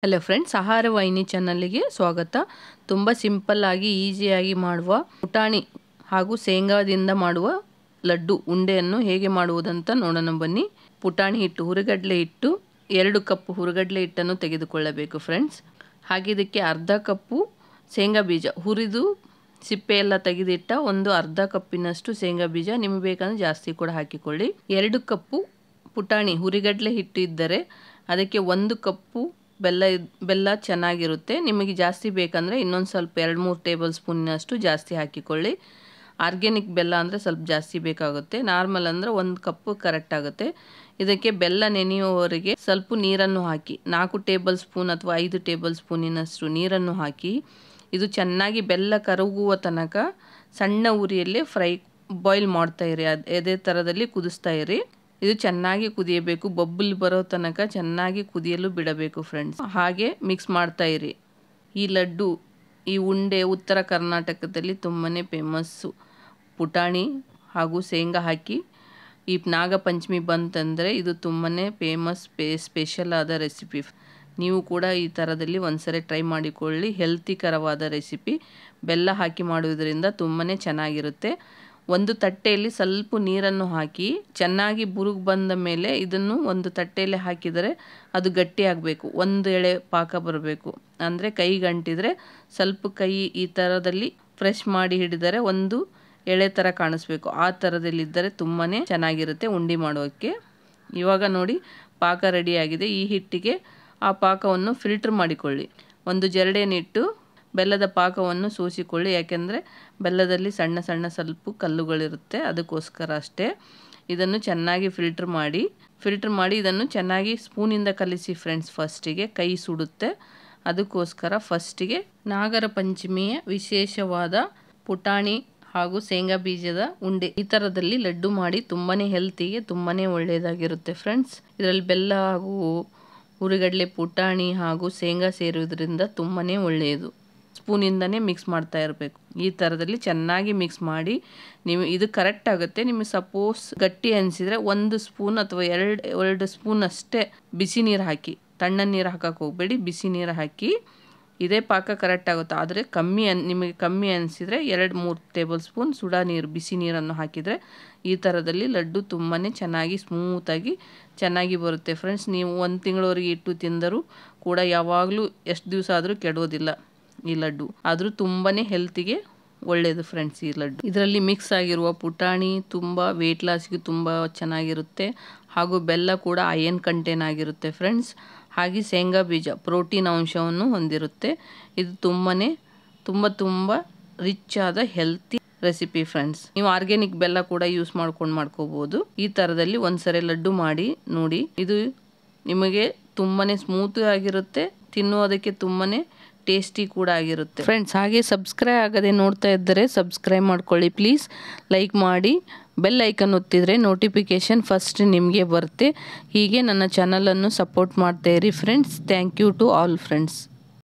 Hello friends, ಆಹಾರ ವಾಹಿನಿ ಚಾನಲ್ಗೆ ಸ್ವಾಗತ. ತುಂಬ ಸಿಂಪಲ್ ಆಗಿ ಈಸಿಯಾಗಿ ಮಾಡುವ ಪುಟಾಣಿ ಹಾಗೂ ಶೇಂಗಾದಿಂದ ಮಾಡುವ ಲಡ್ಡು ಉಂಡೆಯನ್ನು ಹೇಗೆ ಮಾಡುವುದಂತ ನೋಡೋಣ ಬನ್ನಿ. ಪುಟಾಣಿ ಹಿಟ್ಟು, ಹುರಿಗಡಲೆ ಹಿಟ್ಟು 2 ಕಪ್ ಹುರಿಗಡಲೆ ಹಿಟ್ಟನ್ನು ತೆಗೆದುಕೊಳ್ಳಬೇಕು ಫ್ರೆಂಡ್ಸ್. ಹಾಗೆ ಇದಕ್ಕೆ ಅರ್ಧ ಕಪ್ಪು ಶೇಂಗಾ ಬೀಜ ಹುರಿದು ಸಿಪ್ಪೆ ಎಲ್ಲ ತೆಗೆದಿಟ್ಟ ಒಂದು ಅರ್ಧ ಕಪ್ಪಿನಷ್ಟು ಶೇಂಗಾ ಬೀಜ, ನಿಮಗೆ ಬೇಕಂದ್ರೆ ಜಾಸ್ತಿ ಕೂಡ ಹಾಕಿಕೊಳ್ಳಿ. 2 ಕಪ್ಪು ಪುಟಾಣಿ ಹುರಿಗಡಲೆ ಹಿಟ್ಟು ಇದ್ದರೆ ಅದಕ್ಕೆ 1 ಕಪ್ಪು ಬೆಲ್ಲ ಚೆನ್ನಾಗಿರುತ್ತೆ. ನಿಮಗೆ ಜಾಸ್ತಿ ಬೇಕಂದರೆ ಇನ್ನೊಂದು ಸ್ವಲ್ಪ 2-3 ಟೇಬಲ್ ಸ್ಪೂನಿನಷ್ಟು ಜಾಸ್ತಿ ಹಾಕಿಕೊಳ್ಳಿ. ಆರ್ಗ್ಯಾನಿಕ್ ಬೆಲ್ಲ ಅಂದರೆ ಸ್ವಲ್ಪ ಜಾಸ್ತಿ ಬೇಕಾಗುತ್ತೆ, ನಾರ್ಮಲ್ ಅಂದರೆ 1 ಕಪ್ಪು ಕರೆಕ್ಟ್ ಆಗುತ್ತೆ. ಇದಕ್ಕೆ ಬೆಲ್ಲ ನೆನೆಯುವವರೆಗೆ ಸ್ವಲ್ಪ ನೀರನ್ನು ಹಾಕಿ 4 ಟೇಬಲ್ ಸ್ಪೂನ್ ಅಥವಾ 5 ಟೇಬಲ್ ಸ್ಪೂನಿನಷ್ಟು ನೀರನ್ನು ಹಾಕಿ ಇದು ಚೆನ್ನಾಗಿ ಬೆಲ್ಲ ಕರಗುವ ತನಕ ಸಣ್ಣ ಉರಿಯಲ್ಲೇ ಬಾಯ್ಲ್ ಮಾಡ್ತಾ ಇರಿ. ಅದೇ ಥರದಲ್ಲಿ ಕುದಿಸ್ತಾ ಇರಿ. ಇದು ಚೆನ್ನಾಗಿ ಕುದಿಯಬೇಕು, ಬಬ್ಬಲ್ ಬರೋ ತನಕ ಚೆನ್ನಾಗಿ ಕುದಿಯಲು ಬಿಡಬೇಕು ಫ್ರೆಂಡ್ಸ್. ಹಾಗೆ ಮಿಕ್ಸ್ ಮಾಡ್ತಾ ಇರಿ. ಈ ಲಡ್ಡು, ಈ ಉಂಡೆ ಉತ್ತರ ಕರ್ನಾಟಕದಲ್ಲಿ ತುಂಬಾ ಫೇಮಸ್ಸು. ಪುಟಾಣಿ ಹಾಗೂ ಶೇಂಗಾ ಹಾಕಿ ಈ ನಾಗಪಂಚಮಿ ಬಂತಂದರೆ ಇದು ತುಂಬಾ ಫೇಮಸ್ ಸ್ಪೆಷಲ್ ಆದ ರೆಸಿಪಿ. ನೀವು ಕೂಡ ಈ ಥರದಲ್ಲಿ ಒಂದ್ಸರಿ ಟ್ರೈ ಮಾಡಿಕೊಳ್ಳಿ. ಹೆಲ್ತಿಕರವಾದ ರೆಸಿಪಿ. ಬೆಲ್ಲ ಹಾಕಿ ಮಾಡುವುದರಿಂದ ತುಂಬಾ ಚೆನ್ನಾಗಿರುತ್ತೆ. ಒಂದು ತಟ್ಟೆಯಲ್ಲಿ ಸ್ವಲ್ಪ ನೀರನ್ನು ಹಾಕಿ ಚೆನ್ನಾಗಿ ಬುರುಗು ಬಂದ ಮೇಲೆ ಇದನ್ನು ಒಂದು ತಟ್ಟೆಯಲ್ಲಿ ಹಾಕಿದರೆ ಅದು ಗಟ್ಟಿ ಆಗಬೇಕು. 1 ಎಳೆ ಪಾಕ ಬರಬೇಕು. ಅಂದರೆ ಕೈಗೆ ಅಂಟಿದರೆ ಸ್ವಲ್ಪ ಕೈ ಈ ಥರದಲ್ಲಿ ಫ್ರೆಶ್ ಮಾಡಿ ಹಿಡಿದರೆ 1 ಎಳೆ ಥರ ಕಾಣಿಸ್ಬೇಕು. ಆ ಥರದಲ್ಲಿದ್ದರೆ ತುಂಬಾ ಚೆನ್ನಾಗಿರುತ್ತೆ ಉಂಡೆ ಮಾಡೋಕ್ಕೆ. ಇವಾಗ ನೋಡಿ ಪಾಕ ರೆಡಿಯಾಗಿದೆ. ಈ ಹಿಟ್ಟಿಗೆ ಆ ಪಾಕವನ್ನು ಫಿಲ್ಟರ್ ಮಾಡಿಕೊಳ್ಳಿ. ಒಂದು ಜರಡಿಯನ್ನಿಟ್ಟು ಬೆಲ್ಲದ ಪಾಕವನ್ನು ಸೋಸಿಕೊಳ್ಳಿ. ಯಾಕೆಂದರೆ ಬೆಲ್ಲದಲ್ಲಿ ಸಣ್ಣ ಸಣ್ಣ ಸ್ವಲ್ಪ ಕಲ್ಲುಗಳಿರುತ್ತೆ, ಅದಕ್ಕೋಸ್ಕರ ಅಷ್ಟೇ. ಇದನ್ನು ಚೆನ್ನಾಗಿ ಫಿಲ್ಟರ್ ಮಾಡಿ ಇದನ್ನು ಚೆನ್ನಾಗಿ ಸ್ಪೂನಿಂದ ಕಲಿಸಿ ಫ್ರೆಂಡ್ಸ್. ಫಸ್ಟಿಗೆ ಕೈ ಸುಡುತ್ತೆ, ಅದಕ್ಕೋಸ್ಕರ ಫಸ್ಟಿಗೆ ನಾಗರ ಪಂಚಮಿಯ ವಿಶೇಷವಾದ ಪುಟಾಣಿ ಹಾಗೂ ಶೇಂಗಾ ಬೀಜದ ಉಂಡೆ ಈ ಥರದಲ್ಲಿ ಲಡ್ಡು ಮಾಡಿ ತುಂಬಾ ಹೆಲ್ತಿಗೆ ತುಂಬಾ ಒಳ್ಳೆಯದಾಗಿರುತ್ತೆ ಫ್ರೆಂಡ್ಸ್. ಇದರಲ್ಲಿ ಬೆಲ್ಲ ಹಾಗೂ ಹುರಿಗಡಲೆ, ಪುಟಾಣಿ ಹಾಗೂ ಶೇಂಗಾ ಸೇರುವುದರಿಂದ ತುಂಬಾ ಒಳ್ಳೆಯದು. ಸ್ಪೂನಿಂದನೇ ಮಿಕ್ಸ್ ಮಾಡ್ತಾ ಇರಬೇಕು. ಈ ಥರದಲ್ಲಿ ಚೆನ್ನಾಗಿ ಮಿಕ್ಸ್ ಮಾಡಿ ನೀವು ಇದು ಕರೆಕ್ಟ್ ಆಗುತ್ತೆ. ನಿಮಗೆ ಸಪೋಸ್ ಗಟ್ಟಿ ಅನಿಸಿದರೆ 1 ಸ್ಪೂನ್ ಅಥವಾ 2 ಸ್ಪೂನ್ ಅಷ್ಟೇ ಬಿಸಿ ನೀರು ಹಾಕಿ. ತಣ್ಣ ನೀರು ಹಾಕಕ್ಕೆ ಹೋಗಬೇಡಿ, ಬಿಸಿ ನೀರು ಹಾಕಿ. ಇದೇ ಪಾಕ ಕರೆಕ್ಟ್ ಆಗುತ್ತೆ. ಆದರೆ ನಿಮಗೆ ಕಮ್ಮಿ ಅನಿಸಿದರೆ 2-3 ಟೇಬಲ್ ಸ್ಪೂನ್ ಬಿಸಿ ನೀರನ್ನು ಹಾಕಿದರೆ ಈ ಥರದಲ್ಲಿ ಲಡ್ಡು ತುಂಬಾ ಚೆನ್ನಾಗಿ ಸ್ಮೂತಾಗಿ ಚೆನ್ನಾಗಿ ಬರುತ್ತೆ ಫ್ರೆಂಡ್ಸ್. ನೀವು 1 ತಿಂಗಳವರೆಗೆ ಇಟ್ಟು ತಿಂದರೂ ಕೂಡ ಯಾವಾಗಲೂ ಎಷ್ಟು ದಿವಸ ಆದರೂ ಕೆಡೋದಿಲ್ಲ ಈ ಲಡ್ಡು. ಆದರೂ ತುಂಬಾ ಹೆಲ್ತಿಗೆ ಒಳ್ಳೆಯದು ಫ್ರೆಂಡ್ಸ್ ಈ ಲಡ್ಡು. ಇದರಲ್ಲಿ ಮಿಕ್ಸ್ ಆಗಿರುವ ಪುಟಾಣಿ ತುಂಬ ವೆಯ್ಟ್ ಲಾಸ್ಗೆ ತುಂಬ ಚೆನ್ನಾಗಿರುತ್ತೆ. ಹಾಗೂ ಬೆಲ್ಲ ಕೂಡ ಅಯನ್ ಕಂಟೆಂಟ್ ಆಗಿರುತ್ತೆ ಫ್ರೆಂಡ್ಸ್. ಹಾಗೆ ಶೇಂಗಾ ಬೀಜ ಪ್ರೋಟೀನ್ ಅಂಶವನ್ನು ಹೊಂದಿರುತ್ತೆ. ಇದು ತುಂಬ ರಿಚ್ ಆದ ಹೆಲ್ತಿ ರೆಸಿಪಿ ಫ್ರೆಂಡ್ಸ್. ನೀವು ಆರ್ಗ್ಯಾನಿಕ್ ಬೆಲ್ಲ ಕೂಡ ಯೂಸ್ ಮಾಡ್ಕೋಬಹುದು. ಈ ಥರದಲ್ಲಿ ಒಂದ್ಸರಿ ಲಡ್ಡು ಮಾಡಿ ನೋಡಿ. ಇದು ನಿಮಗೆ ತುಂಬಾ ಸ್ಮೂತ್ ಆಗಿರುತ್ತೆ, ತಿನ್ನುವುದಕ್ಕೆ ತುಂಬಾ ಟೇಸ್ಟಿ ಕೂಡ ಆಗಿರುತ್ತೆ ಫ್ರೆಂಡ್ಸ್. ಹಾಗೆ ಸಬ್ಸ್ಕ್ರೈಬ್ ಆಗದೆ ನೋಡ್ತಾ ಇದ್ದರೆ ಸಬ್ಸ್ಕ್ರೈಬ್ ಮಾಡ್ಕೊಳ್ಳಿ ಪ್ಲೀಸ್. ಲೈಕ್ ಮಾಡಿ, ಬೆಲ್ ಐಕನ್ ಒತ್ತಿದರೆ ನೋಟಿಫಿಕೇಷನ್ ಫಸ್ಟ್ ನಿಮಗೆ ಬರುತ್ತೆ. ಹೀಗೆ ನನ್ನ ಚಾನಲನ್ನು ಸಪೋರ್ಟ್ ಮಾಡ್ತಾ ಇರಿ friends. Thank you to all friends.